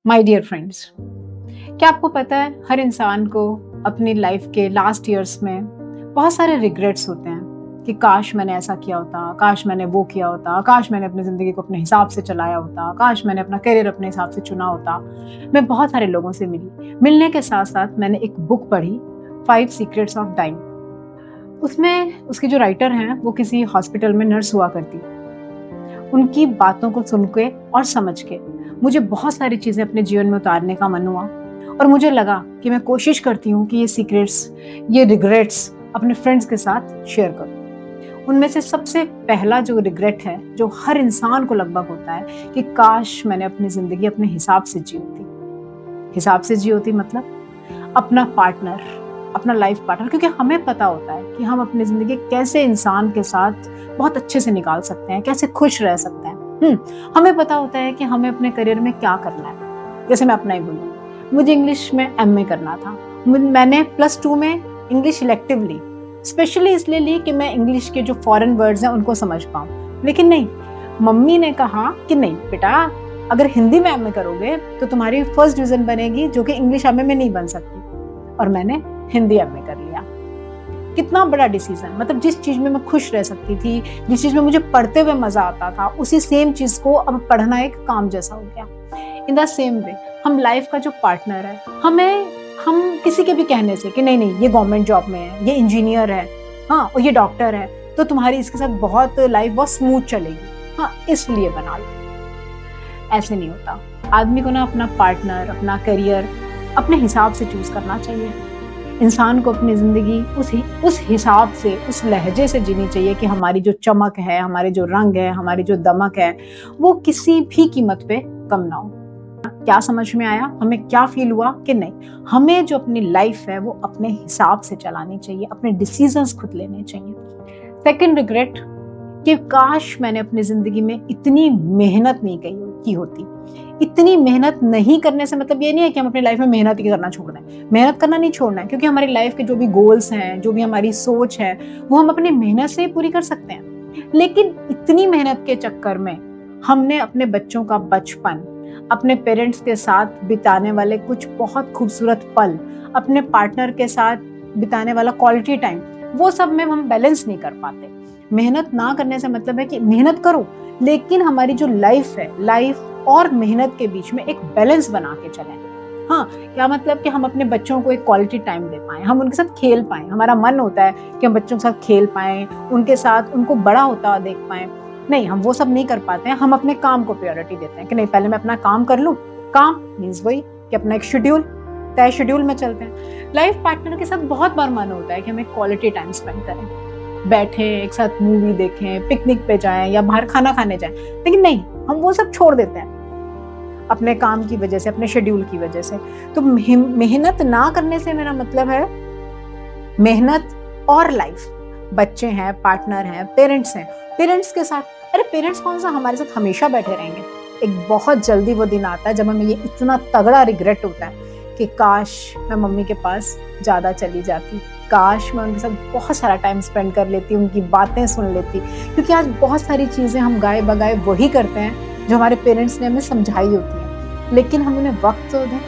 My dear friends, क्या आपको पता है हर इंसान को अपनी लाइफ के लास्ट ईयर्स में बहुत सारे रिग्रेट्स होते हैं कि काश मैंने ऐसा किया होता, काश मैंने वो किया होता, काश मैंने अपनी ज़िंदगी को अपने हिसाब से चलाया होता, काश मैंने अपना करियर अपने हिसाब से चुना होता। मैं बहुत सारे लोगों से मिलने के साथ साथ मैंने एक बुक पढ़ी, 5 सीक्रेट्स ऑफ डाइंग। उसमें उसकी जो राइटर हैं वो किसी हॉस्पिटल में नर्स हुआ करती। उनकी बातों को सुन के और समझ के मुझे बहुत सारी चीज़ें अपने जीवन में उतारने का मन हुआ और मुझे लगा कि मैं कोशिश करती हूँ कि ये सीक्रेट्स, ये रिग्रेट्स अपने फ्रेंड्स के साथ शेयर करूँ। उनमें से सबसे पहला जो रिग्रेट है, जो हर इंसान को लगभग होता है, कि काश मैंने अपनी ज़िंदगी अपने हिसाब से जी होती। हिसाब से जी होती मतलब अपना पार्टनर, अपना लाइफ पार्टनर, क्योंकि हमें पता होता है कि हम अपनी ज़िंदगी कैसे इंसान के साथ बहुत अच्छे से निकाल सकते हैं, कैसे खुश रह सकते हैं। हमें पता होता है कि हमें अपने करियर में क्या करना है। जैसे मैं अपना ही बोलूँ, मुझे इंग्लिश में एमए करना था। मैंने +2 में इंग्लिश इलेक्टिव ली, स्पेशली इसलिए ली कि मैं इंग्लिश के जो फॉरेन वर्ड्स हैं उनको समझ पाऊँ। लेकिन नहीं, मम्मी ने कहा कि नहीं बेटा, अगर हिंदी में एमए करोगे तो तुम्हारी फर्स्ट डिवीजन बनेगी, जो कि इंग्लिश एमए में नहीं बन सकती। और मैंने हिंदी एमए कर लिया। कितना बड़ा डिसीजन, मतलब जिस चीज में मैं खुश रह सकती थी, जिस चीज में मुझे पढ़ते हुए मजा आता था, उसी सेम चीज को अब पढ़ना एक काम जैसा हो गया। इन द सेम वे हम लाइफ का जो पार्टनर है, हम किसी के भी कहने से कि नहीं ये गवर्नमेंट जॉब में है, ये इंजीनियर है, हाँ, और ये डॉक्टर है, तो तुम्हारी इसके साथ लाइफ बहुत स्मूथ चलेगी, हाँ, इसलिए बना लो। ऐसे नहीं होता। आदमी को ना अपना पार्टनर, अपना करियर अपने हिसाब से चूज करना चाहिए। इंसान को अपनी ज़िंदगी उस हिसाब से, उस लहजे से जीनी चाहिए कि हमारी जो चमक है, हमारे जो रंग है, हमारी जो दमक है, वो किसी भी कीमत पे कम ना हो। क्या समझ में आया? हमें क्या फील हुआ कि नहीं, हमें जो अपनी लाइफ है वो अपने हिसाब से चलानी चाहिए, अपने डिसीजंस खुद लेने चाहिए। सेकंड रिग्रेट, कि काश मैंने अपनी ज़िंदगी में इतनी मेहनत नहीं की होती। इतनी मेहनत नहीं करने से मतलब ये नहीं है कि हम अपनी लाइफ में मेहनत ही करना छोड़ दें। मेहनत करना नहीं छोड़ना है, क्योंकि हमारी लाइफ के जो भी गोल्स हैं, जो भी हमारी सोच है, वो हम अपनी मेहनत से ही पूरी कर सकते हैं। लेकिन इतनी मेहनत के चक्कर में हमने अपने बच्चों का बचपन, अपने पेरेंट्स के साथ बिताने वाले कुछ बहुत खूबसूरत पल, अपने पार्टनर के साथ बिताने वाला क्वालिटी टाइम, वो सब में हम बैलेंस नहीं कर पाते। मेहनत ना करने से मतलब है कि मेहनत करो, लेकिन हमारी जो लाइफ है, लाइफ और मेहनत के बीच में एक बैलेंस बना के चलें। हाँ, क्या मतलब कि हम अपने बच्चों को एक क्वालिटी टाइम दे पाएं, हम उनके साथ खेल पाएं। हमारा मन होता है कि हम बच्चों के साथ खेल पाएं, उनके साथ उनको बड़ा होता देख पाएं। नहीं, हम वो सब नहीं कर पाते हैं। हम अपने काम को प्रायोरिटी देते हैं कि नहीं, पहले मैं अपना काम कर लूँ। काम मीन्स वही कि अपना एक तय शेड्यूल में चलते हैं। लाइफ पार्टनर के साथ बहुत बार मन होता है कि हम एक क्वालिटी टाइम स्पेंड करें, बैठे एक साथ मूवी देखें, पिकनिक पे जाएं या बाहर खाना खाने जाएं। लेकिन नहीं, हम वो सब छोड़ देते हैं अपने काम की वजह से, अपने शेड्यूल की वजह से। तो मेहनत ना करने से मेरा मतलब है मेहनत और लाइफ। बच्चे हैं, पार्टनर हैं, पेरेंट्स हैं, पेरेंट्स के साथ, अरे पेरेंट्स कौन सा हमारे साथ हमेशा बैठे रहेंगे। एक बहुत जल्दी वो दिन आता है जब हमें ये इतना तगड़ा रिग्रेट होता है कि काश मैं मम्मी के पास ज्यादा चली जाती, काश मैं उनके साथ बहुत सारा टाइम स्पेंड कर लेती, उनकी बातें सुन लेती। क्योंकि आज बहुत सारी चीज़ें हम गाए बगाए वही करते हैं जो हमारे पेरेंट्स ने हमें समझाई होती है। लेकिन हम उन्हें वक्त तो दें,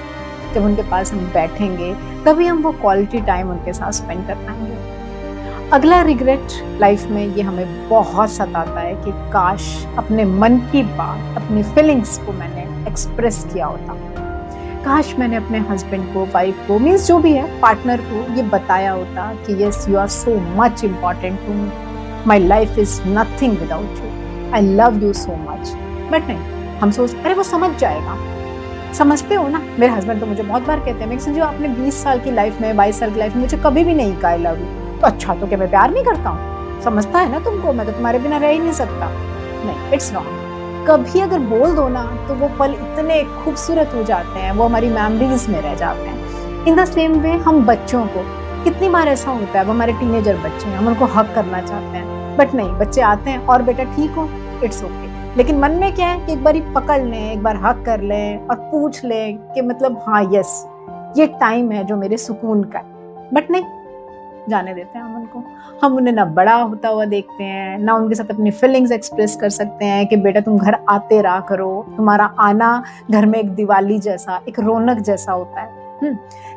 जब उनके पास हम बैठेंगे तभी हम वो क्वालिटी टाइम उनके साथ स्पेंड कर पाएंगे। अगला रिग्रेट लाइफ में ये हमें बहुत सताता है कि काश अपने मन की बात, अपनी फीलिंग्स को मैंने एक्सप्रेस किया होता। काश मैंने अपने हस्बैंड को, वाइफ को, मीन्स जो भी है, पार्टनर को ये बताया होता कि yes, you are so much important to me, my life is nothing without you, I love you so much. But नहीं, हम सोचते अरे वो समझ जाएगा। समझते हो ना? मेरे हस्बैंड तो मुझे बहुत बार कहते हैं, मैं समझो आपने 20 साल की लाइफ में, 22 साल की लाइफ में मुझे कभी भी नहीं कहा आई लव यू। तो अच्छा, तो क्या मैं प्यार नहीं करता हूँ? समझता है ना तुमको, मैं तो तुम्हारे बिना रह ही नहीं सकता। नहीं, इट्स रॉन्ग। कभी अगर बोल दो ना तो वो पल इतने खूबसूरत हो जाते हैं, वो हमारी मेमोरीज में रह जाते हैं। इन द सेम वे हम बच्चों को, कितनी बार ऐसा होता है, वो हमारे टीनेजर बच्चे हैं, हम उनको हक करना चाहते हैं, बट नहीं, बच्चे आते हैं और बेटा ठीक हो, इट्स ओके। लेकिन मन में क्या है कि एक बार ही पकड़ लें, एक बार हक कर लें और पूछ लें कि मतलब हाँ यस, ये टाइम है जो मेरे सुकून का है। बट नहीं, जाने देते हैं हम उनको। हम उन्हें ना बड़ा होता हुआ देखते हैं, ना उनके साथ अपनी फीलिंग्स एक्सप्रेस कर सकते हैं कि बेटा तुम घर आते रहा करो, तुम्हारा आना घर में एक दिवाली जैसा, एक रौनक जैसा होता है।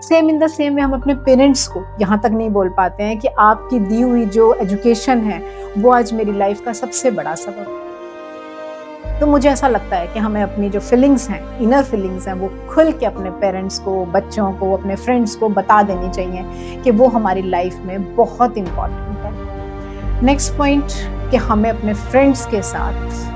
Same in the same way हम अपने पेरेंट्स को यहाँ तक नहीं बोल पाते हैं कि आपकी दी हुई जो एजुकेशन है वो आज मेरी लाइफ का सबसे बड़ा सबक है। तो मुझे ऐसा लगता है कि हमें अपनी जो फीलिंग्स हैं, इनर फीलिंग्स हैं, वो खुल के अपने पेरेंट्स को, बच्चों को, अपने फ्रेंड्स को बता देनी चाहिए कि वो हमारी लाइफ में बहुत इम्पॉर्टेंट है। नेक्स्ट पॉइंट कि हमें अपने फ्रेंड्स के साथ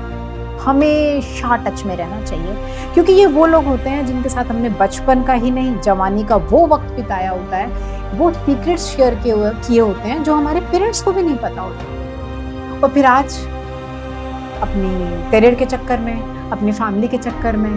हमेशा टच में रहना चाहिए, क्योंकि ये वो लोग होते हैं जिनके साथ हमने बचपन का ही नहीं, जवानी का वो वक्त बिताया होता है। वो सीक्रेट्स शेयर किए होते हैं जो हमारे पेरेंट्स को भी नहीं पता होता। और फिर आज अपनी करियर के चक्कर में, अपनी फैमिली के चक्कर में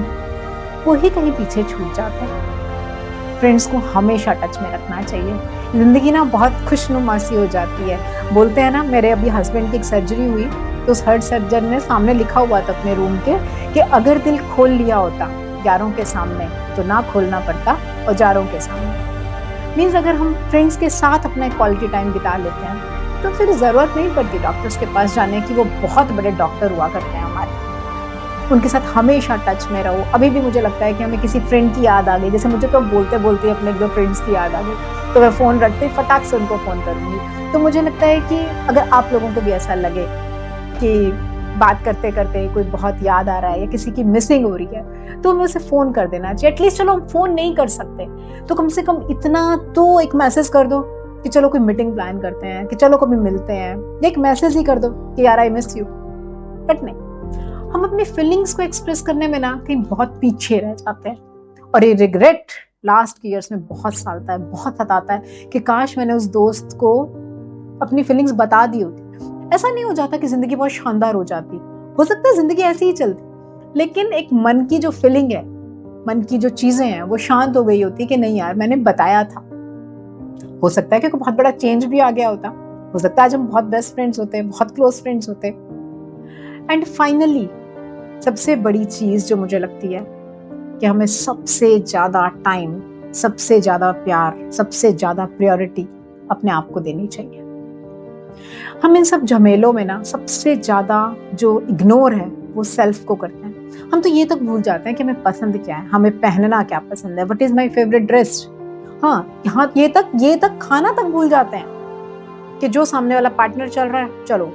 वो ही कहीं पीछे छूट जाते हैं। फ्रेंड्स को हमेशा टच में रखना चाहिए। जिंदगी ना बहुत खुशनुमा सी हो जाती है। बोलते हैं ना, मेरे अभी हस्बैंड की एक सर्जरी हुई तो उस हार्ट सर्जन ने सामने लिखा हुआ था अपने रूम के कि अगर दिल खोल लिया होता यारों के सामने तो ना खोलना पड़ता औजारों के सामने। मीन्स अगर हम फ्रेंड्स के साथ अपना क्वालिटी टाइम बिता लेते हैं तो फिर ज़रूरत नहीं पड़ती डॉक्टर्स के पास जाने की। वो बहुत बड़े डॉक्टर हुआ करते हैं हमारे, उनके साथ हमेशा टच में रहो। अभी भी मुझे लगता है कि हमें किसी फ्रेंड की याद आ गई, जैसे मुझे तो बोलते बोलते अपने एक दो फ्रेंड्स की याद आ गई तो मैं फ़ोन रखते ही फटाक से उनको फ़ोन करूँगी। तो मुझे लगता है कि अगर आप लोगों को भी ऐसा लगे कि बात करते करते कोई बहुत याद आ रहा है या किसी की मिसिंग हो रही है तो हमें उसे फ़ोन कर देना चाहिए। एटलीस्ट चलो हम फ़ोन नहीं कर सकते तो कम से कम इतना तो एक मैसेज कर दो कि चलो कोई मीटिंग प्लान करते हैं, कि चलो कभी मिलते हैं। एक मैसेज ही कर दो कि यार आई मिस यू। बट नहीं, हम अपनी फीलिंग्स को एक्सप्रेस करने में ना कहीं बहुत पीछे रह जाते हैं। और ये रिग्रेट लास्ट ईयर्स में बहुत सालता है, बहुत सताता है कि काश मैंने उस दोस्त को अपनी फीलिंग्स बता दी होती। ऐसा नहीं हो जाता कि जिंदगी बहुत शानदार हो जाती, हो सकता है जिंदगी ऐसी ही चलती, लेकिन एक मन की जो फीलिंग है, मन की जो चीजें हैं वो शांत हो गई होती कि नहीं यार मैंने बताया था। हो सकता है कि कोई बहुत बड़ा चेंज भी आ गया होता, हो सकता है आज हम बहुत बेस्ट फ्रेंड्स होते, बहुत क्लोज फ्रेंड्स होते। एंड फाइनली सबसे बड़ी चीज जो मुझे लगती है कि हमें सबसे ज्यादा टाइम, सबसे ज्यादा प्यार, सबसे ज्यादा प्रायोरिटी अपने आप को देनी चाहिए। हम इन सब झमेलों में ना सबसे ज्यादा जो इग्नोर है वो सेल्फ को करते हैं। हम तो ये तक भूल जाते हैं कि हमें पसंद क्या है, हमें पहनना क्या पसंद है, what is my favourite dress. हाँ, यहाँ ये तक खाना तक भूल जाते हैं कि जो सामने वाला पार्टनर चल रहा है, चलो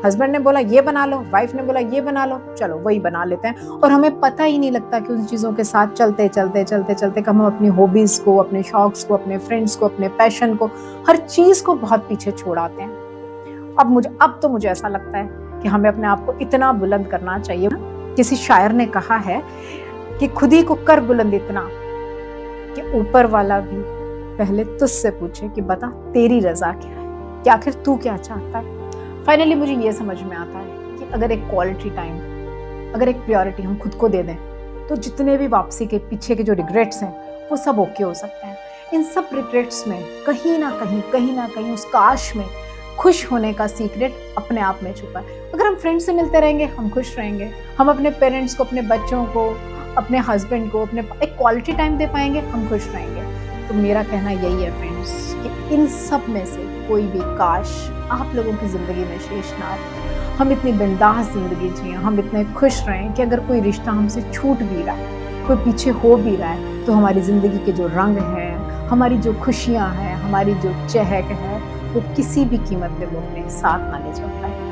हस्बैंड ने बोला ये बना लो, वाइफ ने बोला ये बना लो, चलो वही बना लेते हैं। और हमें पता ही नहीं लगता कि उन चीजों के साथ चलते चलते चलते चलते हम अपनी हॉबीज को, अपने शौक्स को, अपने फ्रेंड्स को, अपने पैशन को, हर चीज को बहुत पीछे छोड़ आते हैं। अब तो मुझे ऐसा लगता है कि हमें अपने आप को इतना बुलंद करना चाहिए। किसी शायर ने कहा है कि खुद ही को कर बुलंद इतना कि ऊपर वाला भी पहले तुझसे पूछे कि बता तेरी रजा क्या है, कि आखिर तू क्या चाहता है। फाइनली मुझे ये समझ में आता है कि अगर एक क्वालिटी टाइम, अगर एक प्रायोरिटी हम खुद को दे दें तो जितने भी वापसी के पीछे के जो रिग्रेट्स हैं वो सब ओके हो सकते हैं। इन सब रिग्रेट्स में कहीं ना कहीं उस काश में खुश होने का सीक्रेट अपने आप में छुपा है। अगर हम फ्रेंड्स से मिलते रहेंगे हम खुश रहेंगे, हम अपने पेरेंट्स को, अपने बच्चों को, अपने हस्बैंड को अपने एक क्वालिटी टाइम दे पाएंगे, हम खुश रहेंगे। तो मेरा कहना यही है फ्रेंड्स कि इन सब में से कोई भी काश आप लोगों की ज़िंदगी में शेष ना रहे। हम इतनी बिंदास ज़िंदगी जिए, हम इतने खुश रहें कि अगर कोई रिश्ता हमसे छूट भी रहा है, कोई पीछे हो भी रहा है, तो हमारी ज़िंदगी के जो रंग हैं, हमारी जो खुशियाँ हैं, हमारी जो चहक है, वो किसी भी कीमत पे वो अपने साथ ना ले जा पाए।